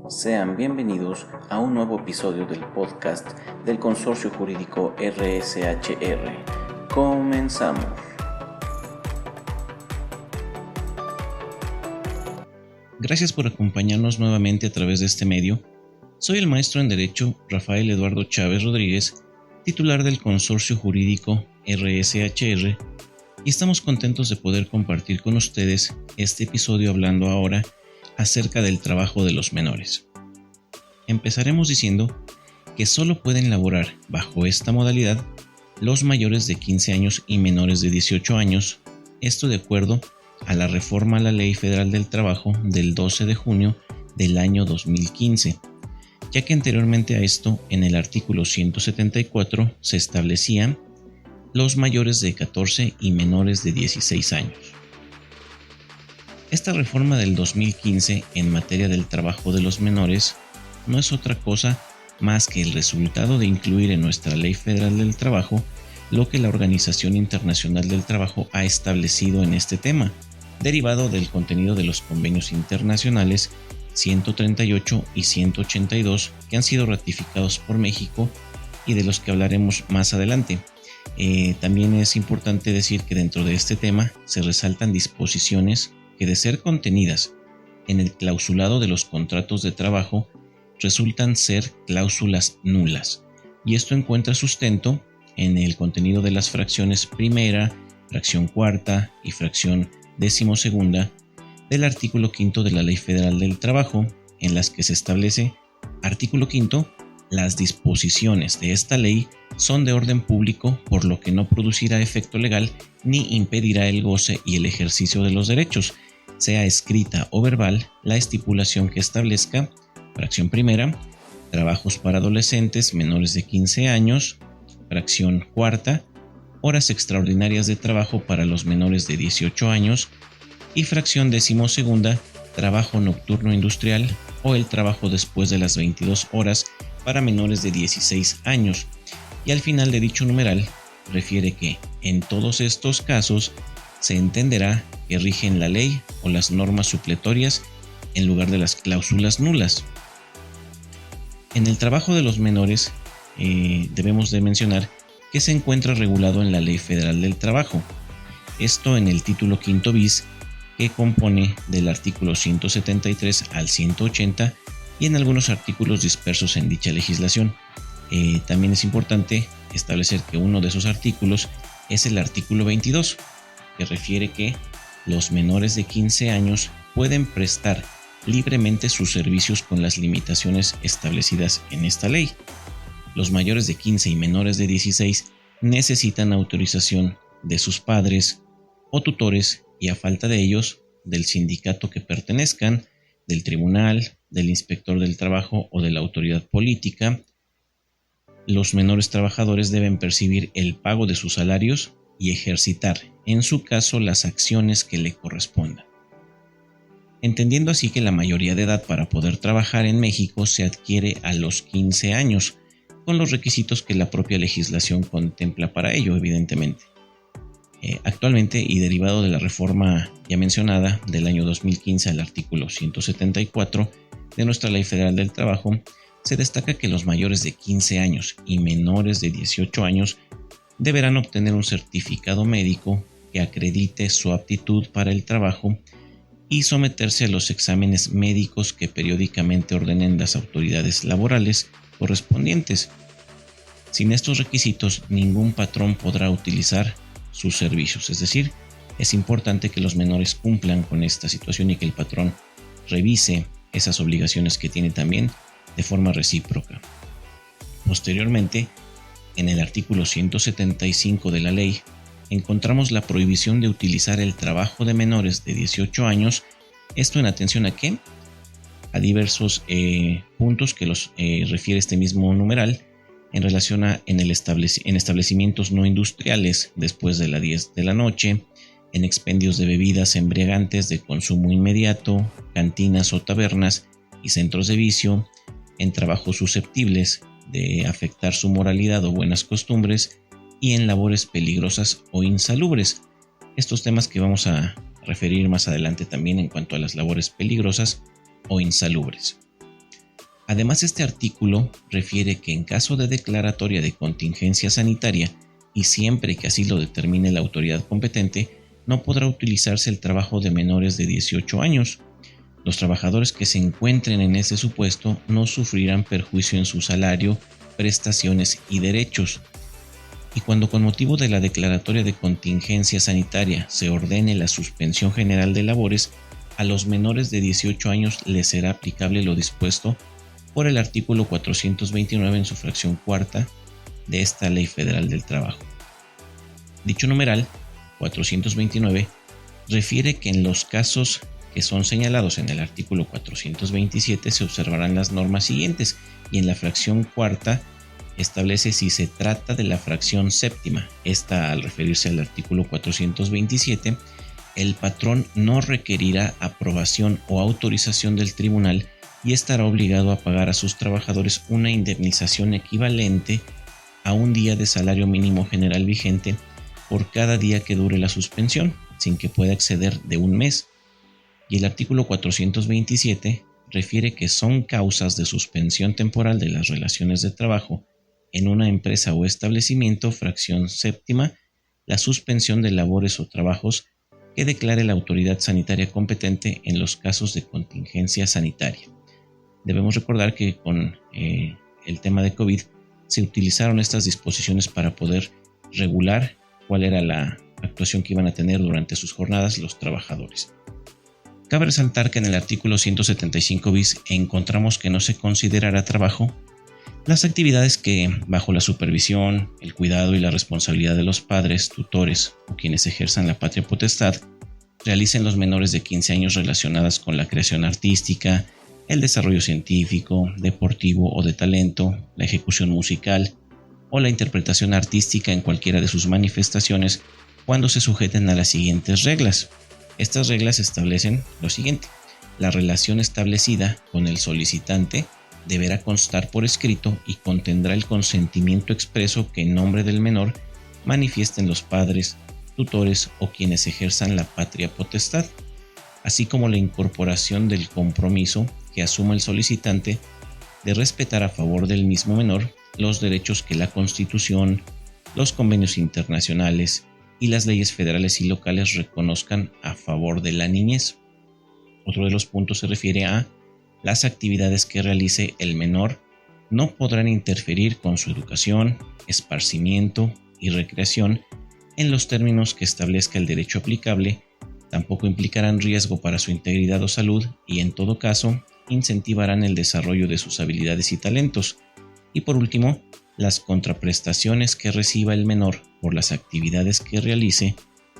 Sean bienvenidos a un nuevo episodio del podcast del Consorcio Jurídico RSHR. Comenzamos. Gracias por acompañarnos nuevamente a través de este medio. Soy el maestro en Derecho Rafael Eduardo Chávez Rodríguez, titular del Consorcio Jurídico RSHR, y estamos contentos de poder compartir con ustedes este episodio hablando ahora acerca del trabajo de los menores. Empezaremos diciendo que solo pueden laborar bajo esta modalidad los mayores de 15 años y menores de 18 años, esto de acuerdo a la reforma a la Ley Federal del Trabajo del 12 de junio del año 2015, ya que anteriormente a esto, en el artículo 174 se establecían los mayores de 14 y menores de 16 años. Esta reforma del 2015 en materia del trabajo de los menores no es otra cosa más que el resultado de incluir en nuestra Ley Federal del Trabajo lo que la Organización Internacional del Trabajo ha establecido en este tema, derivado del contenido de los convenios internacionales 138 y 182 que han sido ratificados por México y de los que hablaremos más adelante. También es importante decir que dentro de este tema se resaltan disposiciones que, de ser contenidas en el clausulado de los contratos de trabajo, resultan ser cláusulas nulas, y esto encuentra sustento en el contenido de las fracciones primera, fracción cuarta y fracción 12ª del artículo 5 de la Ley Federal del Trabajo, en las que se establece: artículo 5. Las disposiciones de esta ley son de orden público, por lo que no producirá efecto legal ni impedirá el goce y el ejercicio de los derechos, sea escrita o verbal, la estipulación que establezca: fracción primera, trabajos para adolescentes menores de 15 años, fracción cuarta, horas extraordinarias de trabajo para los menores de 18 años, y fracción 12ª, trabajo nocturno industrial o el trabajo después de las 22 horas para menores de 16 años. Y al final de dicho numeral refiere que en todos estos casos se entenderá que rigen la ley o las normas supletorias en lugar de las cláusulas nulas. En el trabajo de los menores debemos de mencionar que se encuentra regulado en la Ley Federal del Trabajo. Esto en el título quinto bis, que compone del artículo 173 al 180 y en algunos artículos dispersos en dicha legislación. También es importante establecer que uno de esos artículos es el artículo 22, que refiere que los menores de 15 años pueden prestar libremente sus servicios con las limitaciones establecidas en esta ley. Los mayores de 15 y menores de 16 necesitan autorización de sus padres o tutores, y a falta de ellos, del sindicato que pertenezcan, del tribunal, del inspector del trabajo o de la autoridad política. Los menores trabajadores deben percibir el pago de sus salarios y ejercitar, en su caso, las acciones que le correspondan. Entendiendo así que la mayoría de edad para poder trabajar en México se adquiere a los 15 años, con los requisitos que la propia legislación contempla para ello, evidentemente. Actualmente, y derivado de la reforma ya mencionada del año 2015 al artículo 174 de nuestra Ley Federal del Trabajo, se destaca que los mayores de 15 años y menores de 18 años deberán obtener un certificado médico que acredite su aptitud para el trabajo y someterse a los exámenes médicos que periódicamente ordenen las autoridades laborales correspondientes. Sin estos requisitos, ningún patrón podrá utilizar sus servicios, es decir, es importante que los menores cumplan con esta situación y que el patrón revise esas obligaciones que tiene también de forma recíproca. Posteriormente, en el artículo 175 de la ley, encontramos la prohibición de utilizar el trabajo de menores de 18 años, esto en atención a ¿qué? A diversos puntos que los refiere este mismo numeral, en relación a en establecimientos no industriales después de las 10 de la noche, en expendios de bebidas embriagantes de consumo inmediato, cantinas o tabernas y centros de vicio, en trabajos susceptibles de afectar su moralidad o buenas costumbres y en labores peligrosas o insalubres. Estos temas que vamos a referir más adelante también en cuanto a las labores peligrosas o insalubres. Además, este artículo refiere que en caso de declaratoria de contingencia sanitaria y siempre que así lo determine la autoridad competente, no podrá utilizarse el trabajo de menores de 18 años. Los trabajadores que se encuentren en ese supuesto no sufrirán perjuicio en su salario, prestaciones y derechos. Y cuando con motivo de la declaratoria de contingencia sanitaria se ordene la suspensión general de labores, a los menores de 18 años les será aplicable lo dispuesto por el artículo 429 en su fracción cuarta de esta Ley Federal del Trabajo. Dicho numeral 429 refiere que en los casos que son señalados en el artículo 427 se observarán las normas siguientes, y en la fracción cuarta establece si se trata de la fracción séptima. Esta, al referirse al artículo 427, el patrón no requerirá aprobación o autorización del tribunal y estará obligado a pagar a sus trabajadores una indemnización equivalente a un día de salario mínimo general vigente por cada día que dure la suspensión, sin que pueda exceder de un mes. Y el artículo 427 refiere que son causas de suspensión temporal de las relaciones de trabajo en una empresa o establecimiento, fracción séptima, la suspensión de labores o trabajos que declare la autoridad sanitaria competente en los casos de contingencia sanitaria. Debemos recordar que con el tema de COVID se utilizaron estas disposiciones para poder regular cuál era la actuación que iban a tener durante sus jornadas los trabajadores. Cabe resaltar que en el artículo 175 bis encontramos que no se considerará trabajo las actividades que, bajo la supervisión, el cuidado y la responsabilidad de los padres, tutores o quienes ejerzan la patria potestad, realicen los menores de 15 años relacionadas con la creación artística, el desarrollo científico, deportivo o de talento, la ejecución musical o la interpretación artística en cualquiera de sus manifestaciones, cuando se sujeten a las siguientes reglas. Estas reglas establecen lo siguiente: la relación establecida con el solicitante deberá constar por escrito y contendrá el consentimiento expreso que en nombre del menor manifiesten los padres, tutores o quienes ejerzan la patria potestad, así como la incorporación del compromiso que asuma el solicitante de respetar a favor del mismo menor los derechos que la Constitución, los convenios internacionales y las leyes federales y locales reconozcan a favor de la niñez. Otro de los puntos se refiere a las actividades que realice el menor no podrán interferir con su educación, esparcimiento y recreación en los términos que establezca el derecho aplicable, tampoco implicarán riesgo para su integridad o salud y, en todo caso, incentivarán el desarrollo de sus habilidades y talentos. Y por último, las contraprestaciones que reciba el menor por las actividades que realice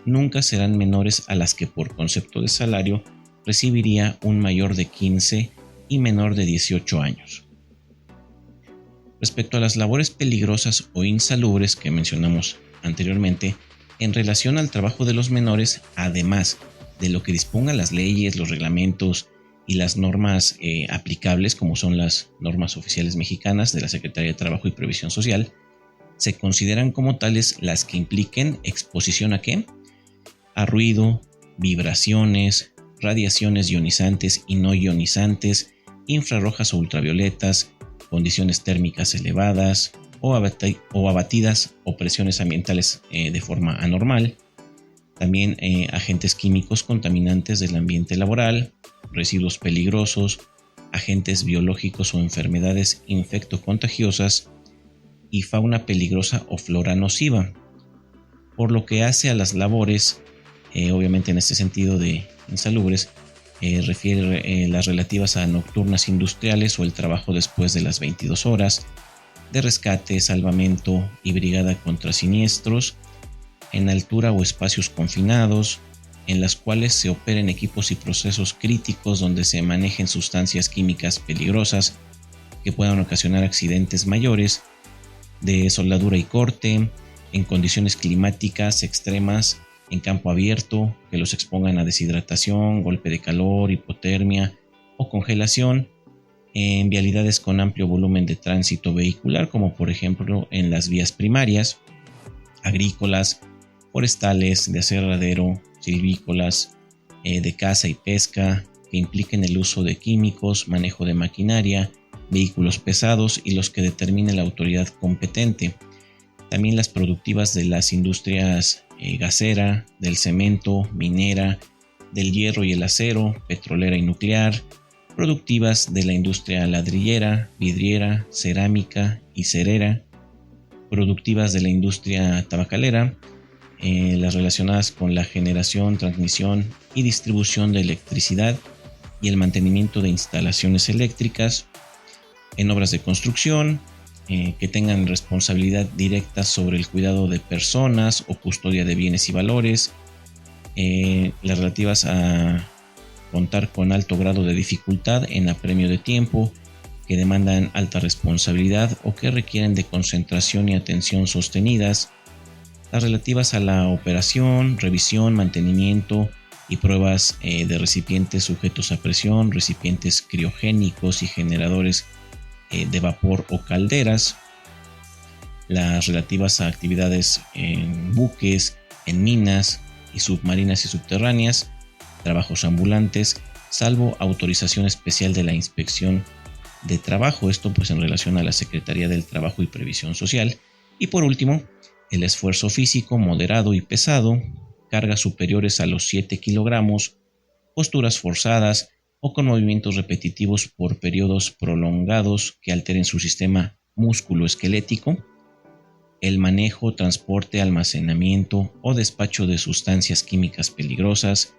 nunca serán menores a las que por concepto de salario recibiría un mayor de 15 y menor de 18 años. Respecto a las labores peligrosas o insalubres que mencionamos anteriormente, en relación al trabajo de los menores, además de lo que dispongan las leyes, los reglamentos y las normas aplicables, como son las normas oficiales mexicanas de la Secretaría de Trabajo y Previsión Social, se consideran como tales las que impliquen exposición ¿a qué? A ruido, vibraciones, radiaciones ionizantes y no ionizantes, infrarrojas o ultravioletas, condiciones térmicas elevadas o abatidas o presiones ambientales de forma anormal, también agentes químicos contaminantes del ambiente laboral, residuos peligrosos, agentes biológicos o enfermedades infectocontagiosas y fauna peligrosa o flora nociva. Por lo que hace a las labores, obviamente en este sentido de insalubres, refiere las relativas a nocturnas industriales o el trabajo después de las 22 horas, de rescate, salvamento y brigada contra siniestros, en altura o espacios confinados, en las cuales se operen equipos y procesos críticos donde se manejen sustancias químicas peligrosas que puedan ocasionar accidentes mayores, de soldadura y corte, en condiciones climáticas extremas, en campo abierto, que los expongan a deshidratación, golpe de calor, hipotermia o congelación, en vialidades con amplio volumen de tránsito vehicular, como por ejemplo en las vías primarias, agrícolas, forestales, de aserradero, silvícolas, de caza y pesca, que impliquen el uso de químicos, manejo de maquinaria, vehículos pesados y los que determine la autoridad competente. También las productivas de las industrias gasera, del cemento, minera, del hierro y el acero, petrolera y nuclear, productivas de la industria ladrillera, vidriera, cerámica y cerera, productivas de la industria tabacalera, las relacionadas con la generación, transmisión y distribución de electricidad y el mantenimiento de instalaciones eléctricas, en obras de construcción, que tengan responsabilidad directa sobre el cuidado de personas o custodia de bienes y valores, las relativas a contar con alto grado de dificultad en apremio de tiempo, que demandan alta responsabilidad o que requieren de concentración y atención sostenidas, las relativas a la operación, revisión, mantenimiento y pruebas de recipientes sujetos a presión, recipientes criogénicos y generadores de vapor o calderas, las relativas a actividades en buques, en minas y submarinas y subterráneas, trabajos ambulantes, salvo autorización especial de la Inspección de Trabajo, esto pues en relación a la Secretaría del Trabajo y Previsión Social. Y por último, el esfuerzo físico moderado y pesado, cargas superiores a los 7 kilogramos, posturas forzadas o con movimientos repetitivos por periodos prolongados que alteren su sistema músculo-esquelético, el manejo, transporte, almacenamiento o despacho de sustancias químicas peligrosas,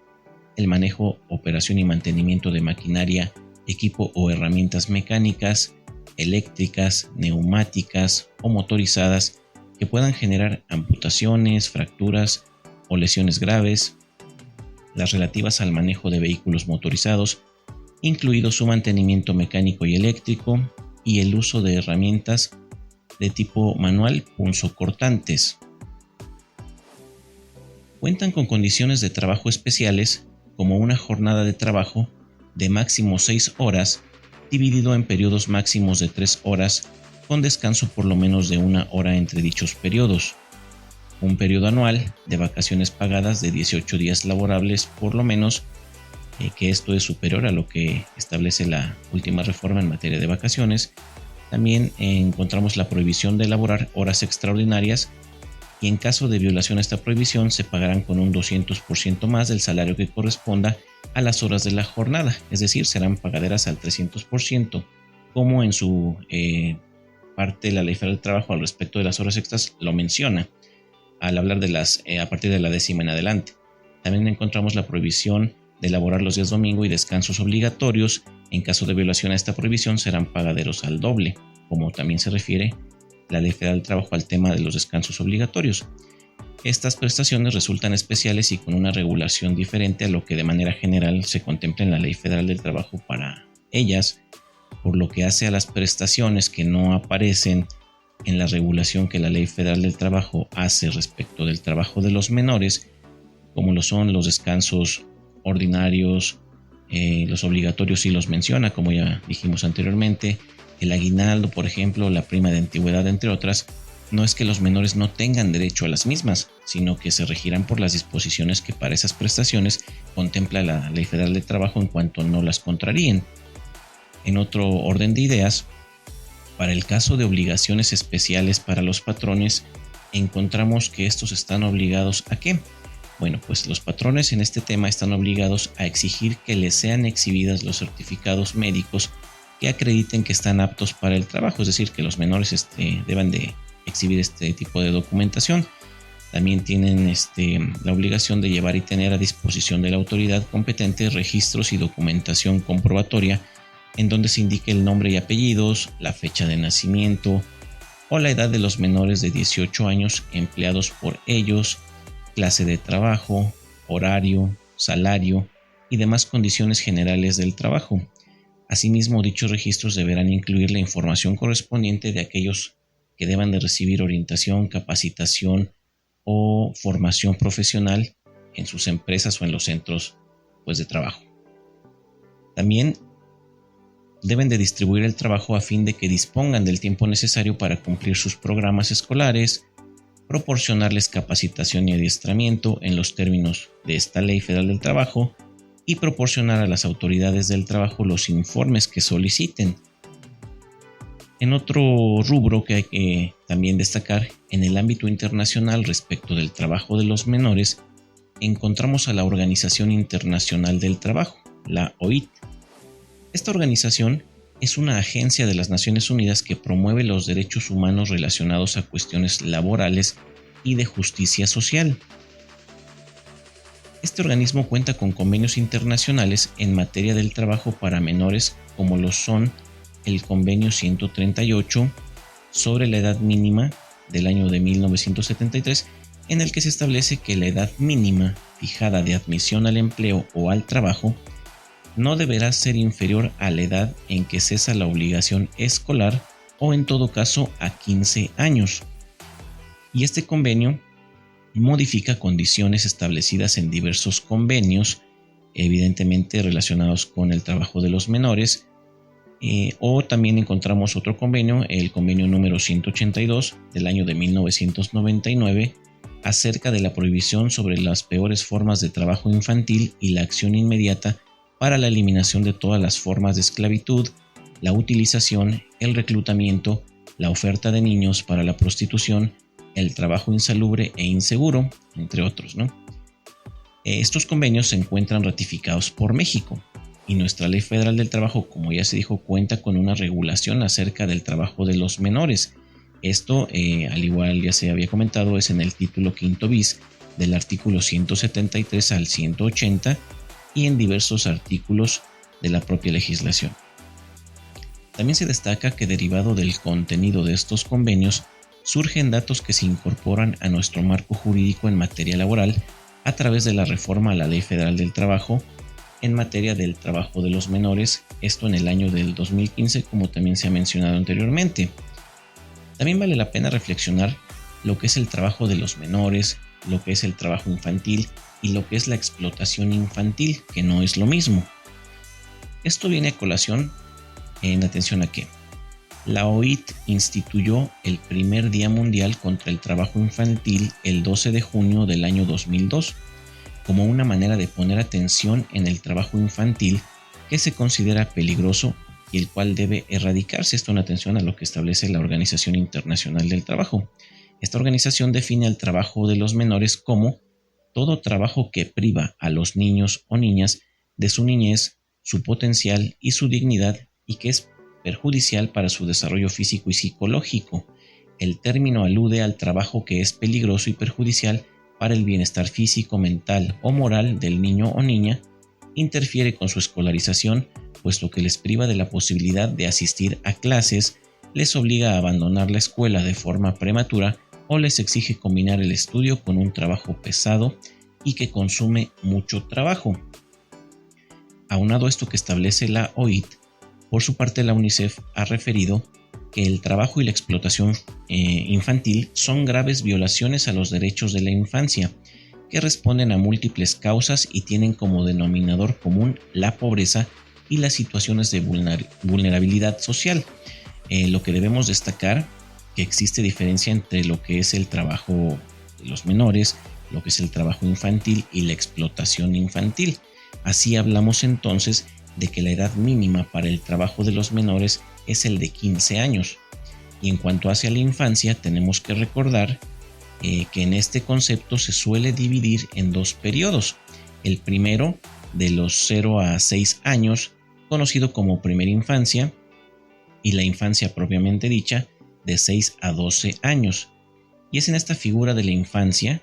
el manejo, operación y mantenimiento de maquinaria, equipo o herramientas mecánicas, eléctricas, neumáticas o motorizadas que puedan generar amputaciones, fracturas o lesiones graves, las relativas al manejo de vehículos motorizados, incluido su mantenimiento mecánico y eléctrico, y el uso de herramientas de tipo manual punzocortantes. Cuentan con condiciones de trabajo especiales, como una jornada de trabajo de máximo 6 horas, dividido en periodos máximos de 3 horas, con descanso por lo menos de 1 hora entre dichos periodos. Un periodo anual de vacaciones pagadas de 18 días laborables por lo menos, que esto es superior a lo que establece la última reforma en materia de vacaciones. También encontramos la prohibición de elaborar horas extraordinarias, y en caso de violación a esta prohibición se pagarán con un 200% más del salario que corresponda a las horas de la jornada, es decir, serán pagaderas al 300%, como en su parte de la Ley Federal del Trabajo al respecto de las horas extras lo menciona, al hablar de las a partir de la 10ª en adelante. También encontramos la prohibición de elaborar los días domingo y descansos obligatorios. En caso de violación a esta prohibición serán pagaderos al doble, como también se refiere la Ley Federal del Trabajo al tema de los descansos obligatorios. Estas prestaciones resultan especiales y con una regulación diferente a lo que de manera general se contempla en la Ley Federal del Trabajo para ellas, por lo que hace a las prestaciones que no aparecen en la regulación que la Ley Federal del Trabajo hace respecto del trabajo de los menores, como lo son los descansos ordinarios, los obligatorios sí los menciona, como ya dijimos anteriormente, el aguinaldo, por ejemplo, la prima de antigüedad, entre otras. No es que los menores no tengan derecho a las mismas, sino que se regirán por las disposiciones que para esas prestaciones contempla la Ley Federal del Trabajo en cuanto no las contraríen. En otro orden de ideas, para el caso de obligaciones especiales para los patrones, encontramos que estos están obligados ¿a qué? Bueno, pues los patrones en este tema están obligados a exigir que les sean exhibidas los certificados médicos que acrediten que están aptos para el trabajo, es decir, que los menores deban de exhibir este tipo de documentación. También tienen la obligación de llevar y tener a disposición de la autoridad competente registros y documentación comprobatoria en donde se indique el nombre y apellidos, la fecha de nacimiento o la edad de los menores de 18 años empleados por ellos, clase de trabajo, horario, salario y demás condiciones generales del trabajo. Asimismo, dichos registros deberán incluir la información correspondiente de aquellos que deban de recibir orientación, capacitación o formación profesional en sus empresas o en los centros de trabajo. También deben de distribuir el trabajo a fin de que dispongan del tiempo necesario para cumplir sus programas escolares, proporcionarles capacitación y adiestramiento en los términos de esta Ley Federal del Trabajo, y proporcionar a las autoridades del trabajo los informes que soliciten. En otro rubro que hay que también destacar, en el ámbito internacional respecto del trabajo de los menores, encontramos a la Organización Internacional del Trabajo, la OIT. Esta organización es una agencia de las Naciones Unidas que promueve los derechos humanos relacionados a cuestiones laborales y de justicia social. Este organismo cuenta con convenios internacionales en materia del trabajo para menores, como lo son el Convenio 138 sobre la edad mínima del año de 1973, en el que se establece que la edad mínima fijada de admisión al empleo o al trabajo no deberá ser inferior a la edad en que cesa la obligación escolar o en todo caso a 15 años. Y este convenio modifica condiciones establecidas en diversos convenios, evidentemente relacionados con el trabajo de los menores, o también encontramos otro convenio, el convenio número 182 del año de 1999, acerca de la prohibición sobre las peores formas de trabajo infantil y la acción inmediata para la eliminación de todas las formas de esclavitud, la utilización, el reclutamiento, la oferta de niños para la prostitución, el trabajo insalubre e inseguro, entre otros, ¿no? Estos convenios se encuentran ratificados por México y nuestra Ley Federal del Trabajo, como ya se dijo, cuenta con una regulación acerca del trabajo de los menores. Esto, al igual ya se había comentado, es en el título quinto bis del artículo 173 al 180 y en diversos artículos de la propia legislación. También se destaca que derivado del contenido de estos convenios surgen datos que se incorporan a nuestro marco jurídico en materia laboral a través de la reforma a la Ley Federal del Trabajo en materia del trabajo de los menores, esto en el año del 2015, como también se ha mencionado anteriormente. También vale la pena reflexionar lo que es el trabajo de los menores, lo que es el trabajo infantil y lo que es la explotación infantil, que no es lo mismo. Esto viene a colación en atención a que la OIT instituyó el primer Día Mundial contra el Trabajo Infantil el 12 de junio del año 2002, como una manera de poner atención en el trabajo infantil que se considera peligroso y el cual debe erradicarse. Esto en atención a lo que establece la Organización Internacional del Trabajo. Esta organización define el trabajo de los menores como todo trabajo que priva a los niños o niñas de su niñez, su potencial y su dignidad y que es perjudicial para su desarrollo físico y psicológico. El término alude al trabajo que es peligroso y perjudicial para el bienestar físico, mental o moral del niño o niña, interfiere con su escolarización, puesto que les priva de la posibilidad de asistir a clases, les obliga a abandonar la escuela de forma prematura o les exige combinar el estudio con un trabajo pesado y que consume mucho trabajo. Aunado a esto que establece la OIT, por su parte la UNICEF ha referido que el trabajo y la explotación infantil son graves violaciones a los derechos de la infancia, que responden a múltiples causas y tienen como denominador común la pobreza y las situaciones de vulnerabilidad social. Lo que debemos destacar que existe diferencia entre lo que es el trabajo de los menores, lo que es el trabajo infantil y la explotación infantil. Así hablamos entonces de que la edad mínima para el trabajo de los menores es el de 15 años. Y en cuanto hacia la infancia, tenemos que recordar que en este concepto se suele dividir en dos periodos. El primero, de los 0 a 6 años, conocido como primera infancia, y la infancia propiamente dicha, de 6 a 12 años. Y es en esta figura de la infancia,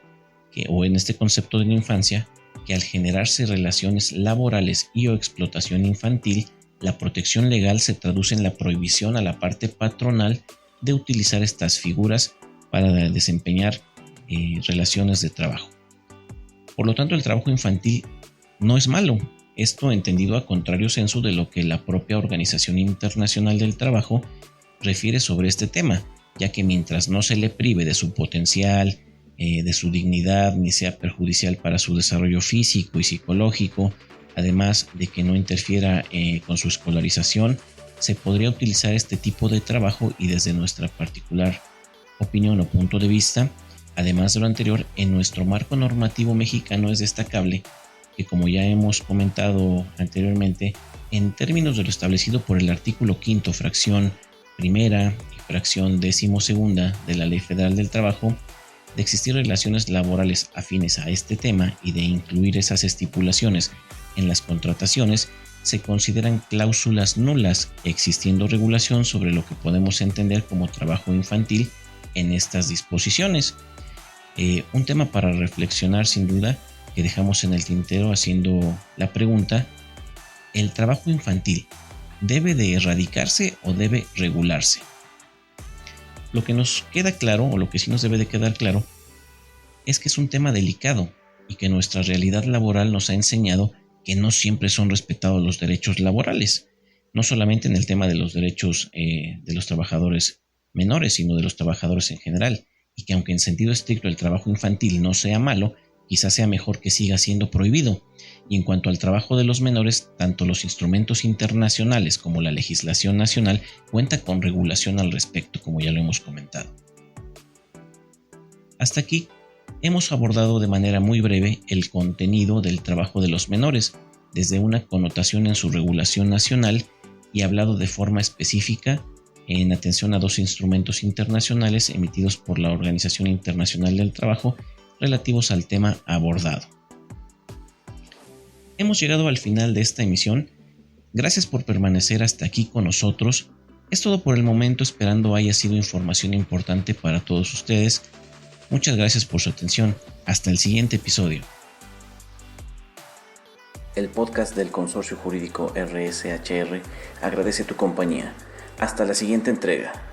o en este concepto de la infancia, que al generarse relaciones laborales y o explotación infantil, la protección legal se traduce en la prohibición a la parte patronal de utilizar estas figuras para desempeñar relaciones de trabajo. Por lo tanto, el trabajo infantil no es malo. Esto entendido a contrario sensu de lo que la propia Organización Internacional del Trabajo refiere sobre este tema, ya que mientras no se le prive de su potencial, de su dignidad, ni sea perjudicial para su desarrollo físico y psicológico, además de que no interfiera con su escolarización, se podría utilizar este tipo de trabajo y desde nuestra particular opinión o punto de vista, además de lo anterior, en nuestro marco normativo mexicano es destacable que, como ya hemos comentado anteriormente, en términos de lo establecido por el artículo 5º, fracción primera y fracción 12ª de la Ley Federal del Trabajo, de existir relaciones laborales afines a este tema y de incluir esas estipulaciones en las contrataciones, se consideran cláusulas nulas, existiendo regulación sobre lo que podemos entender como trabajo infantil en estas disposiciones. Un tema para reflexionar sin duda, que dejamos en el tintero haciendo la pregunta: ¿el trabajo infantil debe de erradicarse o debe regularse? Lo que nos queda claro, o lo que sí nos debe de quedar claro, es que es un tema delicado y que nuestra realidad laboral nos ha enseñado que no siempre son respetados los derechos laborales, no solamente en el tema de los derechos de los trabajadores menores, sino de los trabajadores en general, y que aunque en sentido estricto el trabajo infantil no sea malo, quizás sea mejor que siga siendo prohibido. Y en cuanto al trabajo de los menores, tanto los instrumentos internacionales como la legislación nacional cuenta con regulación al respecto, como ya lo hemos comentado. Hasta aquí hemos abordado de manera muy breve el contenido del trabajo de los menores, desde una connotación en su regulación nacional, y hablado de forma específica en atención a 2 instrumentos internacionales emitidos por la Organización Internacional del Trabajo relativos al tema abordado. Hemos llegado al final de esta emisión. Gracias por permanecer hasta aquí con nosotros. Es todo por el momento, esperando haya sido información importante para todos ustedes. Muchas gracias por su atención. Hasta el siguiente episodio. El podcast del Consorcio Jurídico RSHR agradece tu compañía. Hasta la siguiente entrega.